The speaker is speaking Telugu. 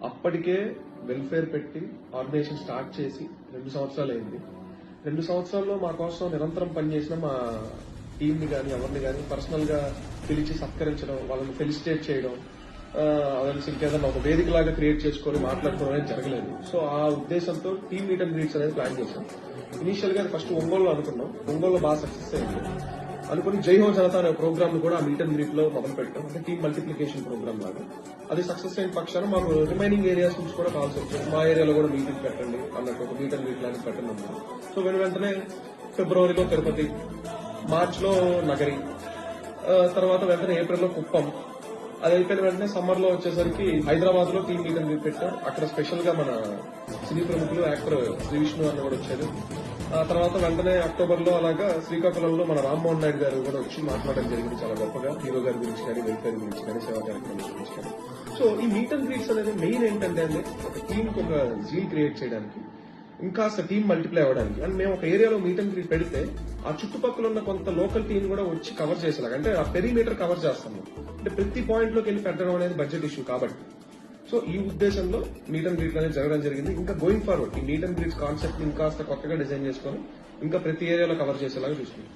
అప్పటికే వెల్ఫేర్ పెట్టి ఆర్గనైజేషన్ స్టార్ట్ చేసి 2 సంవత్సరాలు అయింది. 2 సంవత్సరాల్లో మా కోసం నిరంతరం పనిచేసిన మా టీమ్ ని కానీ ఎవరిని కానీ పర్సనల్ గా పిలిచి సత్కరించడం, వాళ్ళని ఫెలిసిటేట్ చేయడం, అదే ఇంకేదన్నా ఒక వేదిక లాగా క్రియేట్ చేసుకొని మాట్లాడుకోవడం అనేది జరగలేదు. సో ఆ ఉద్దేశంతో టీమ్ మీట్ అండ్ గ్రీట్స్ అనేది ప్లాన్ చేశాం. ఇనీషియల్ గా ఫస్ట్ ఒంగోలులో అనుకున్నాం. ఒంగోలులో బాగా సక్సెస్ అయింది. అనుకుని జై హో జనతా అనే ప్రోగ్రామ్ ను కూడా మీట్ అండ్ గ్రీట్ లో మొదలు పెట్టాం. అంటే టీమ్ మల్టిప్లికేషన్ ప్రోగ్రామ్ లాగా. అది సక్సెస్ అయిన పక్షాన మాకు రిమైనింగ్ ఏరియాస్ నుంచి కూడా కాల్స్ వచ్చాయి. మా ఏరియాలో కూడా మీటింగ్ పెట్టండి అన్నట్టు ఒక మీట్ అండ్ గ్రీట్ లాగా పెట్టండి అన్నారు. సో వెంటనే ఫిబ్రవరిలో తిరుపతి, మార్చ్ లో నగరి, తర్వాత వెంటనే ఏప్రిల్లో కుప్పం, అది అయిపోయిన వెంటనే సమ్మర్ లో వచ్చేసరికి హైదరాబాద్ లో టీమ్ మీట్ అని పెట్టాం. అక్కడ స్పెషల్ గా మన సినీ ప్రముఖులు యాక్టర్ శ్రీ విష్ణు అన్న కూడా వచ్చారు. ఆ తర్వాత వెంటనే అక్టోబర్ లో అలాగా శ్రీకాకుళంలో మన రామ్మోహన్ నాయుడు గారు కూడా వచ్చి మాట్లాడడం జరిగింది చాలా గొప్పగా, హీరో గారి గురించి కానీ వెల్ఫేర్ గురించి కానీ సేవా కార్యక్రమం గురించి కానీ. సో ఈ మీట్ అండ్ గ్రీట్స్ అనేది మెయిన్ ఏంటంటే అండి, ఒక టీమ్ కి ఒక జీల్ క్రియేట్ చేయడానికి, ఇంకా టీమ్ మల్టిప్లై అవ్వడానికి. అండ్ మేము ఒక ఏరియాలో మీట్ అండ్ గ్రీట్ పెడితే ఆ చుట్టుపక్కల ఉన్న కొంత లోకల్ టీం కూడా వచ్చి కవర్ చేసేలాగా, అంటే ఆ పెరిమీటర్ కవర్ చేస్తాము. అంటే ప్రతి పాయింట్ లోకి వెళ్ళి పెట్టడం అనేది బడ్జెట్ ఇష్యూ కాబట్టి. సో ఈ ఉద్దేశంలో మీట్ అండ్ గ్రీట్ అనేది జరగడం జరిగింది. ఇంకా గోయింగ్ ఫార్వర్డ్ ఈ మీట్ అండ్ గ్రీట్స్ కాన్సెప్ట్ ఇంకా కొత్తగా డిజైన్ చేసుకొని ఇంకా ప్రతి ఏరియాలో కవర్ చేసేలాగా చూసుకుంటాం.